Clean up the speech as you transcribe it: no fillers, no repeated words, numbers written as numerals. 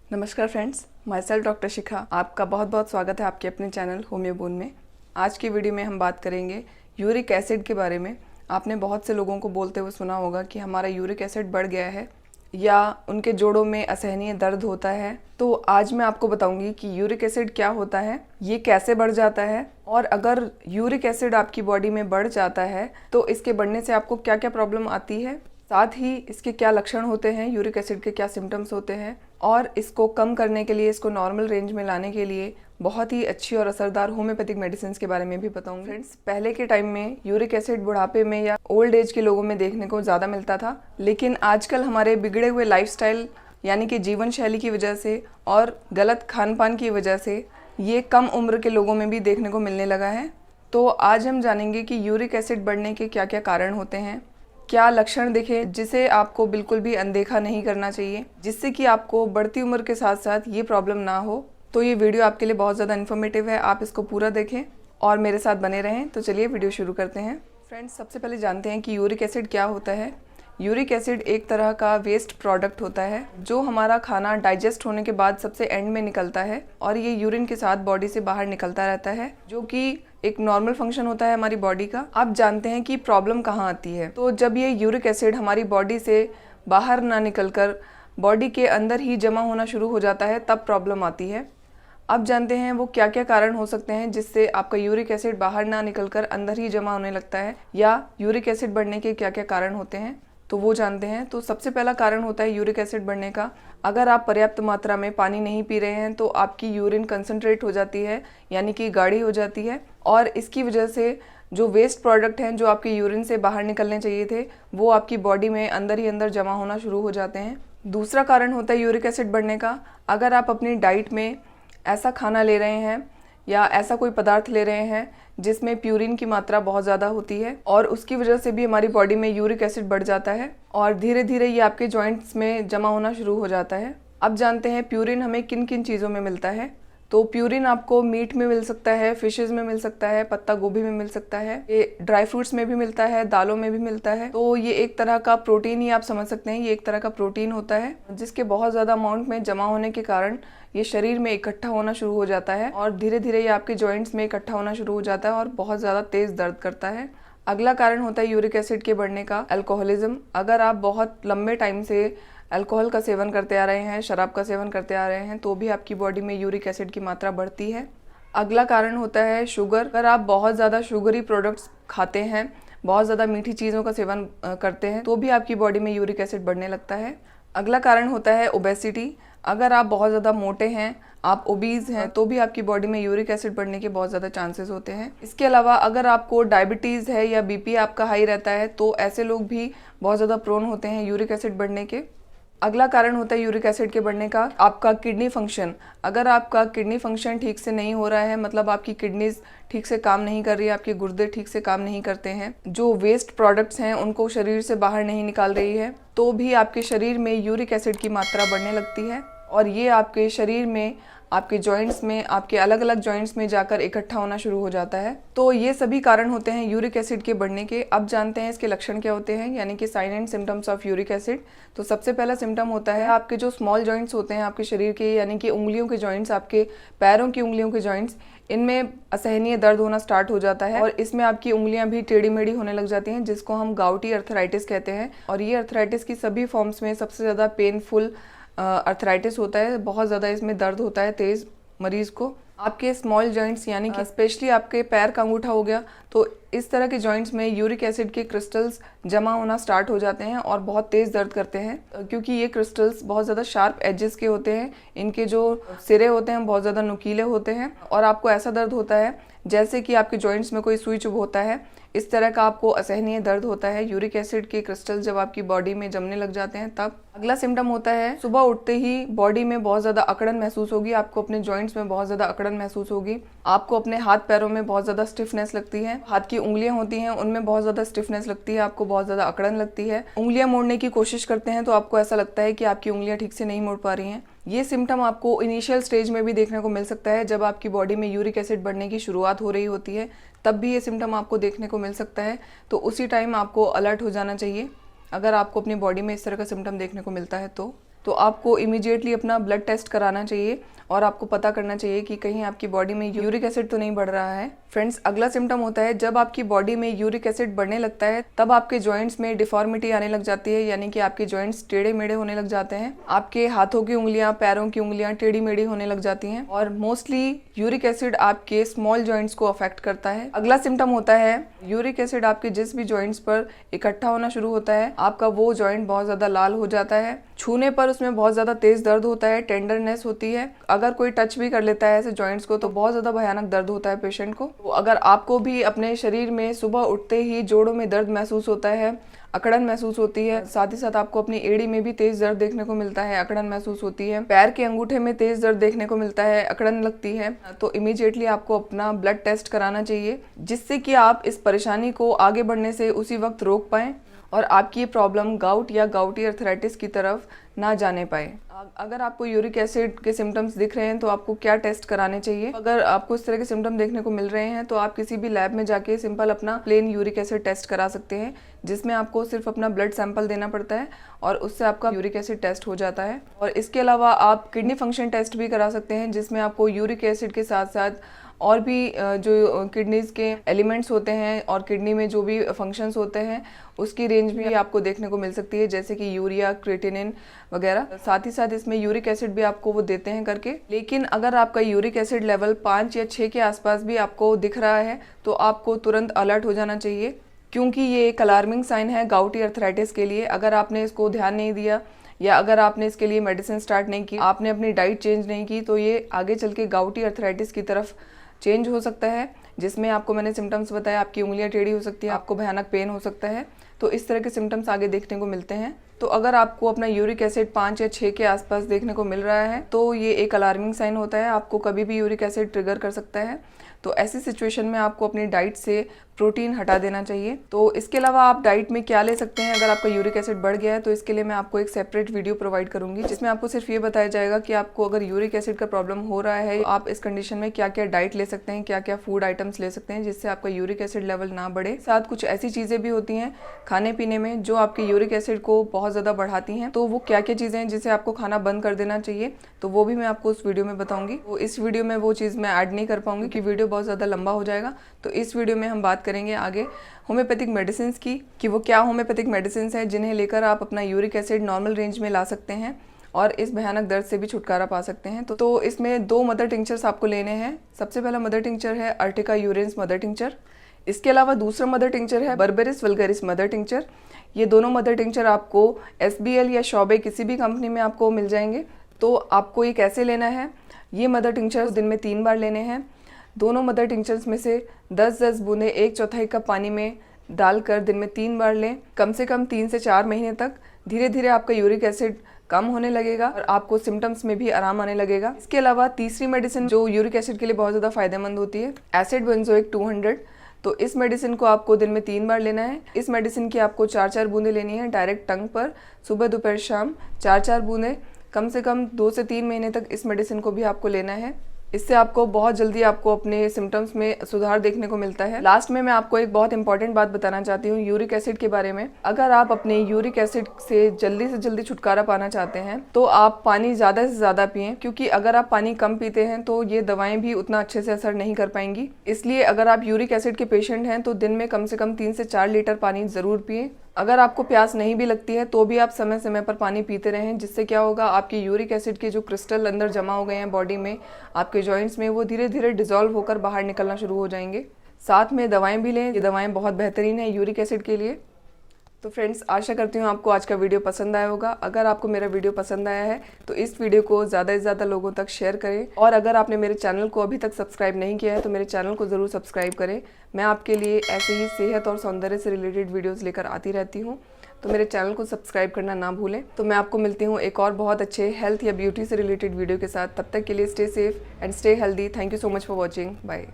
नमस्कार friends, my self doctor शिखा। आपका बहुत बहुत स्वागत है आपके अपने चैनल होम्योबोन में। आज की वीडियो में हम बात करेंगे यूरिक एसिड के बारे में। आपने बहुत से लोगों को बोलते हुए सुना होगा कि हमारा यूरिक एसिड बढ़ गया है या उनके जोड़ों में असहनीय दर्द होता है। तो आज मैं आपको बताऊंगी कि यूरिक एसिड क्या होता है, ये कैसे बढ़ जाता है, और अगर यूरिक एसिड आपकी बॉडी में बढ़ जाता है तो इसके बढ़ने से आपको क्या क्या प्रॉब्लम आती है, साथ ही इसके क्या लक्षण होते हैं, यूरिक एसिड के क्या सिम्टम्स होते हैं, और इसको कम करने के लिए, इसको नॉर्मल रेंज में लाने के लिए बहुत ही अच्छी और असरदार होम्योपैथिक मेडिसिन के बारे में भी बताऊंगी। फ्रेंड्स, पहले के टाइम में यूरिक एसिड बुढ़ापे में या ओल्ड एज के लोगों में देखने को ज़्यादा मिलता था, लेकिन आजकल हमारे बिगड़े हुए लाइफस्टाइल यानी कि जीवन शैली की वजह से और गलत खान पान की वजह से ये कम उम्र के लोगों में भी देखने को मिलने लगा है। तो आज हम जानेंगे कि यूरिक एसिड बढ़ने के क्या क्या कारण होते हैं, क्या लक्षण दिखे जिसे आपको बिल्कुल भी अनदेखा नहीं करना चाहिए, जिससे कि आपको बढ़ती उम्र के साथ साथ ये प्रॉब्लम ना हो। तो ये वीडियो आपके लिए बहुत ज़्यादा इन्फॉर्मेटिव है, आप इसको पूरा देखें और मेरे साथ बने रहें। तो चलिए वीडियो शुरू करते हैं। फ्रेंड्स, सबसे पहले जानते हैं कि यूरिक एसिड क्या होता है। यूरिक एसिड एक तरह का वेस्ट प्रोडक्ट होता है जो हमारा खाना डाइजेस्ट होने के बाद सबसे एंड में निकलता है और ये यूरिन के साथ बॉडी से बाहर निकलता रहता है, जो कि एक नॉर्मल फंक्शन होता है हमारी बॉडी का। अब जानते हैं कि प्रॉब्लम कहाँ आती है। तो जब ये यूरिक एसिड हमारी बॉडी से बाहर ना निकलकर बॉडी के अंदर ही जमा होना शुरू हो जाता है, तब प्रॉब्लम आती है। अब जानते हैं वो क्या क्या कारण हो सकते हैं जिससे आपका यूरिक एसिड बाहर ना निकलकर अंदर ही जमा होने लगता है, या यूरिक एसिड बढ़ने के क्या क्या कारण होते हैं, तो वो जानते हैं। तो सबसे पहला कारण होता है यूरिक एसिड बढ़ने का, अगर आप पर्याप्त मात्रा में पानी नहीं पी रहे हैं तो आपकी यूरिन कंसंट्रेट हो जाती है, यानी कि गाढ़ी हो जाती है, और इसकी वजह से जो वेस्ट प्रोडक्ट हैं जो आपके यूरिन से बाहर निकलने चाहिए थे वो आपकी बॉडी में अंदर ही अंदर जमा होना शुरू हो जाते हैं। दूसरा कारण होता है यूरिक एसिड बढ़ने का, अगर आप अपनी डाइट में ऐसा खाना ले रहे हैं या ऐसा कोई पदार्थ ले रहे हैं जिसमें प्यूरिन की मात्रा बहुत ज़्यादा होती है, और उसकी वजह से भी हमारी बॉडी में यूरिक एसिड बढ़ जाता है और धीरे धीरे ये आपके जॉइंट्स में जमा होना शुरू हो जाता है। अब जानते हैं प्यूरिन हमें किन किन चीज़ों में मिलता है। तो प्यूरिन आपको मीट में मिल सकता है, फिशेज में मिल सकता है, पत्ता गोभी में मिल सकता है, ये ड्राई फ्रूट्स में भी मिलता है, दालों में भी मिलता है। तो ये एक तरह का प्रोटीन ही आप समझ सकते हैं, ये एक तरह का प्रोटीन होता है जिसके बहुत ज़्यादा अमाउंट में जमा होने के कारण ये शरीर में इकट्ठा होना शुरू हो जाता है और धीरे धीरे ये आपके जॉइंट्स में इकट्ठा होना शुरू हो जाता है और बहुत ज़्यादा तेज़ दर्द करता है। अगला कारण होता है यूरिक एसिड के बढ़ने का अल्कोहलिज्म। अगर आप बहुत लंबे टाइम से अल्कोहल का सेवन करते आ रहे हैं, शराब का सेवन करते आ रहे हैं, तो भी आपकी बॉडी में यूरिक एसिड की मात्रा बढ़ती है। अगला कारण होता है शुगर। अगर आप बहुत ज़्यादा शुगरी प्रोडक्ट्स खाते हैं, बहुत ज़्यादा मीठी चीज़ों का सेवन करते हैं, तो भी आपकी बॉडी में यूरिक एसिड बढ़ने लगता है। अगला कारण होता है ओबेसिटी। अगर आप बहुत ज़्यादा मोटे हैं, आप ओबीज हैं, तो भी आपकी बॉडी में यूरिक एसिड बढ़ने के बहुत ज़्यादा चांसेस होते हैं। इसके अलावा अगर आपको डायबिटीज़ है या बीपी आपका हाई रहता है, तो ऐसे लोग भी बहुत ज़्यादा प्रोन होते हैं यूरिक एसिड बढ़ने के। अगला कारण होता है यूरिक एसिड के बढ़ने का आपका किडनी फंक्शन। अगर आपका किडनी फंक्शन ठीक से नहीं हो रहा है, मतलब आपकी किडनीज ठीक से काम नहीं कर रही है, आपके गुर्दे ठीक से काम नहीं करते हैं, जो वेस्ट प्रोडक्ट्स हैं उनको शरीर से बाहर नहीं निकाल रही है, तो भी आपके शरीर में यूरिक एसिड की मात्रा बढ़ने लगती है और ये आपके शरीर में, आपके जॉइंट्स में, आपके अलग अलग जॉइंट्स में जाकर इकट्ठा होना शुरू हो जाता है। तो ये सभी कारण होते हैं यूरिक एसिड के बढ़ने के। अब जानते हैं इसके लक्षण क्या होते हैं, यानी कि sign and symptoms of uric acid. तो सबसे पहला सिम्टम होता है आपके जो स्मॉल जॉइंट्स होते हैं आपके शरीर के, यानी कि उंगलियों के जॉइंट्स, आपके पैरों की उंगलियों के जॉइंट्स, इनमें असहनीय दर्द होना स्टार्ट हो जाता है और इसमें आपकी उंगलियां भी टेढ़ी मेढ़ी होने लग जाती हैं, जिसको हम गाउटी अर्थराइटिस कहते हैं। और ये अर्थराइटिस की सभी फॉर्म्स में सबसे ज़्यादा पेनफुल अर्थराइटिस होता है, बहुत ज़्यादा इसमें दर्द होता है तेज़ मरीज़ को। आपके स्मॉल जॉइंट्स यानी कि स्पेशली आपके पैर का अंगूठा हो गया, तो इस तरह के जॉइंट्स में यूरिक एसिड के क्रिस्टल्स जमा होना स्टार्ट हो जाते हैं और बहुत तेज़ दर्द करते हैं, क्योंकि ये क्रिस्टल्स बहुत ज़्यादा शार्प एजेस के होते हैं, इनके जो सिरे होते हैं बहुत ज़्यादा नुकीले होते हैं और आपको ऐसा दर्द होता है जैसे कि आपके जॉइंट्स में कोई सुई चुभ होता है। इस तरह का आपको असहनीय दर्द होता है यूरिक एसिड के क्रिस्टल जब आपकी बॉडी में जमने लग जाते हैं तब। अगला सिम्टम होता है सुबह उठते ही बॉडी में बहुत ज़्यादा अकड़न महसूस होगी, आपको अपने जॉइंट्स में बहुत ज़्यादा अकड़न महसूस होगी, आपको अपने हाथ पैरों में बहुत ज़्यादा स्टिफनेस लगती है, हाथ की उंगलियां होती हैं उनमें बहुत ज़्यादा स्टिफनेस लगती है, आपको बहुत ज़्यादा अकड़न लगती है, उंगलियां मोड़ने की कोशिश करते हैं तो आपको ऐसा लगता है कि आपकी उंगलियां ठीक से नहीं मोड़ पा रही हैं। ये सिम्टम आपको इनिशियल स्टेज में भी देखने को मिल सकता है, जब आपकी बॉडी में यूरिक एसिड बढ़ने की शुरुआत हो रही होती है तब भी ये सिम्टम आपको देखने को मिल सकता है। तो उसी टाइम आपको अलर्ट हो जाना चाहिए अगर आपको अपनी बॉडी में इस तरह का सिम्टम देखने को मिलता है। तो तो आपको इमीडिएटली अपना ब्लड टेस्ट कराना चाहिए और आपको पता करना चाहिए कि कहीं आपकी बॉडी में यूरिक एसिड तो नहीं बढ़ रहा है। फ्रेंड्स, अगला सिम्टम होता है जब आपकी बॉडी में यूरिक एसिड बढ़ने लगता है तब आपके जॉइंट्स में डिफॉर्मिटी आने लग जाती है, यानी कि आपके जॉइंट्स टेढ़े मेढ़े होने लग जाते हैं। आपके हाथों की उंगलियां, पैरों की उंगलियां टेढ़ी मेढ़ी होने लग जाती हैं और मोस्टली यूरिक एसिड आपके स्मॉल जॉइंट्स को अफेक्ट करता है। अगला सिम्टम होता है यूरिक एसिड आपके जिस भी जॉइंट्स पर इकट्ठा होना शुरू होता है, आपका वो जॉइंट बहुत ज्यादा लाल हो जाता है, छूने पर उसमें बहुत ज्यादा तेज दर्द होता है, टेंडरनेस होती है। अगर कोई टच भी कर लेता है ऐसे जॉइंट्स को तो बहुत ज्यादा भयानक दर्द होता है पेशेंट को। तो अगर आपको भी अपने शरीर में सुबह उठते ही जोड़ों में दर्द महसूस होता है, अकड़न महसूस होती है, साथ ही साथ आपको अपनी एड़ी में भी तेज दर्द देखने को मिलता है, अकड़न महसूस होती है, पैर के अंगूठे में तेज दर्द देखने को मिलता है, अकड़न लगती है, तो इमीडिएटली आपको अपना ब्लड टेस्ट कराना चाहिए जिससे कि आप इस परेशानी को आगे बढ़ने से उसी वक्त रोक पाएं और आपकी ये प्रॉब्लम गाउट या गाउटी अर्थराइटिस की तरफ ना जाने पाए। अगर आपको यूरिक एसिड के सिम्टम्स दिख रहे हैं तो आपको क्या टेस्ट कराने चाहिए? अगर आपको इस तरह के सिम्टम देखने को मिल रहे हैं तो आप किसी भी लैब में जाके सिंपल अपना प्लेन यूरिक एसिड टेस्ट करा सकते हैं, जिसमें आपको सिर्फ अपना ब्लड सैंपल देना पड़ता है और उससे आपका यूरिक एसिड टेस्ट हो जाता है। और इसके अलावा आप किडनी फंक्शन टेस्ट भी करा सकते हैं, जिसमें आपको यूरिक एसिड के साथ साथ और भी जो किडनीज के एलिमेंट्स होते हैं और किडनी में जो भी फंक्शंस होते हैं उसकी रेंज भी आपको देखने को मिल सकती है, जैसे कि यूरिया, क्रिएटिनिन वगैरह। साथ ही साथ इसमें यूरिक एसिड भी आपको वो देते हैं करके। लेकिन अगर आपका यूरिक एसिड लेवल 5 या 6 के आसपास भी आपको दिख रहा है तो आपको तुरंत अलर्ट हो जाना चाहिए, क्योंकि ये एक अलार्मिंग साइन है गाउटी अर्थराइटिस के लिए। अगर आपने इसको ध्यान नहीं दिया या अगर आपने इसके लिए मेडिसिन स्टार्ट नहीं की, आपने अपनी डाइट चेंज नहीं की, तो ये आगे चल के गाउटी अर्थराइटिस की तरफ चेंज हो सकता है, जिसमें आपको मैंने सिम्टम्स बताया, आपकी उंगलियां टेढ़ी हो सकती है, आपको भयानक पेन हो सकता है। तो इस तरह के सिम्टम्स आगे देखने को मिलते हैं। तो अगर आपको अपना यूरिक एसिड 5 या 6 के आसपास देखने को मिल रहा है तो ये एक अलार्मिंग साइन होता है, आपको कभी भी यूरिक एसिड ट्रिगर कर सकता है। तो ऐसी सिचुएशन में आपको अपनी डाइट से प्रोटीन हटा देना चाहिए। तो इसके अलावा आप डाइट में क्या ले सकते हैं अगर आपका यूरिक एसिड बढ़ गया है, तो इसके लिए मैं आपको एक सेपरेट वीडियो प्रोवाइड करूंगी, जिसमें आपको सिर्फ ये बताया जाएगा कि आपको अगर यूरिक एसिड का प्रॉब्लम हो रहा है, आप इस कंडीशन में क्या क्या डाइट ले सकते हैं, क्या क्या फूड आइटम्स ले सकते हैं जिससे आपका यूरिक एसिड लेवल ना बढ़े। साथ कुछ ऐसी चीजें भी होती हैं खाने पीने में जो आपके यूरिक एसिड को बहुत ज्यादा बढ़ाती हैं, तो वो क्या क्या चीजें हैं जिसे आपको खाना बंद कर देना चाहिए, तो वो भी मैं आपको उस वीडियो में बताऊंगी। तो इस वीडियो में वो चीज मैं ऐड नहीं कर पाऊंगी कि वीडियो बहुत ज्यादा लंबा हो जाएगा। तो इस वीडियो में हम बात करेंगे आगे होम्योपैथिक मेडिसिन की, कि वो क्या होम्योपैथिक मेडिसिन हैं जिन्हें लेकर आप अपना यूरिक एसिड नॉर्मल रेंज में ला सकते हैं और इस भयानक दर्द से भी छुटकारा पा सकते हैं। तो इसमें 2 मदर टिंक्चर्स आपको लेने हैं। सबसे पहला मदर टिंक्चर है अर्टिका यूरेंस मदर टिंक्चर। इसके अलावा दूसरा मदर टिंक्चर है बर्बेरिस वल्गरिस मदर टिंक्चर। ये दोनों मदर टिंक्चर आपको SBL या शॉबे किसी भी कंपनी में आपको मिल जाएंगे। तो आपको ये कैसे लेना है? ये मदर टिंक्चर दिन में 3 बार लेने हैं। दोनों मदर टिंक्चर्स में से 10-10 बूंदे 1/4 कप पानी में डालकर दिन में 3 बार लें, कम से कम 3 से 4 महीने तक। धीरे धीरे आपका यूरिक एसिड कम होने लगेगा और आपको सिम्टम्स में भी आराम आने लगेगा। इसके अलावा तीसरी मेडिसिन जो यूरिक एसिड के लिए बहुत ज़्यादा फायदेमंद होती है, एसिड बेंजोइक 200। तो इस मेडिसिन को आपको दिन में 3 बार लेना है। इस मेडिसिन की आपको 4-4 बूंदे लेनी है डायरेक्ट टंग पर, सुबह दोपहर शाम 4-4 बूंदे। कम से कम 2 से 3 महीने तक इस मेडिसिन को भी आपको लेना है। इससे आपको बहुत जल्दी आपको अपने सिम्टम्स में सुधार देखने को मिलता है। लास्ट में मैं आपको एक बहुत इंपॉर्टेंट बात बताना चाहती हूँ यूरिक एसिड के बारे में। अगर आप अपने यूरिक एसिड से जल्दी छुटकारा पाना चाहते हैं तो आप पानी ज़्यादा से ज़्यादा पिएं, क्योंकि अगर आप पानी कम पीते हैं तो ये दवाएं भी उतना अच्छे से असर नहीं कर पाएंगी। इसलिए अगर आप यूरिक एसिड के पेशेंट हैं तो दिन में कम से कम 3 से 4 लीटर पानी ज़रूर पिएं। अगर आपको प्यास नहीं भी लगती है तो भी आप समय समय पर पानी पीते रहें, जिससे क्या होगा, आपकी यूरिक एसिड के जो क्रिस्टल अंदर जमा हो गए हैं बॉडी में, आपके जॉइंट्स में, वो धीरे धीरे डिसॉल्व होकर बाहर निकलना शुरू हो जाएंगे। साथ में दवाएं भी लें, ये दवाएं बहुत बेहतरीन है यूरिक एसिड के लिए। तो फ्रेंड्स, आशा करती हूँ आपको आज का वीडियो पसंद आया होगा। अगर आपको मेरा वीडियो पसंद आया है तो इस वीडियो को ज़्यादा से ज़्यादा लोगों तक शेयर करें, और अगर आपने मेरे चैनल को अभी तक सब्सक्राइब नहीं किया है तो मेरे चैनल को ज़रूर सब्सक्राइब करें। मैं आपके लिए ऐसे ही सेहत और सौंदर्य से रिलेटेड वीडियोस लेकर आती रहती हूँ, तो मेरे चैनल को सब्सक्राइब करना ना भूलें। तो मैं आपको मिलती हूँ एक और बहुत अच्छे हेल्थ या ब्यूटी से रिलेटेड वीडियो के साथ। तब तक के लिए stay safe and stay healthy. Thank you so much for watching. Bye.